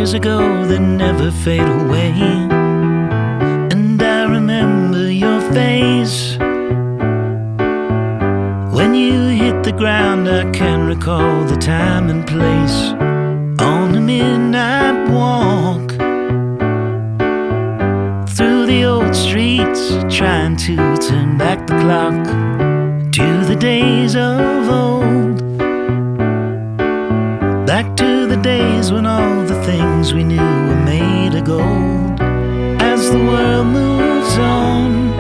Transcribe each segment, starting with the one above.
years ago that never fade away. And I remember your face when you hit the ground. I can recall the time and place on a midnight walk through the old streets, trying to turn back the clock to the days of old. Back to the days when all the things we knew were made of gold. As the world moves on,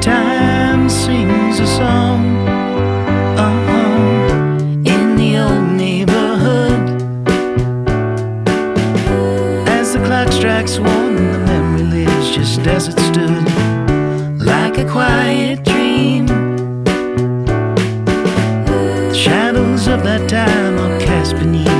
time sings a song. In the old neighborhood, as the clock strikes one, the memory lives just as it stood, like a quiet dream. The shadows of that time are cast beneath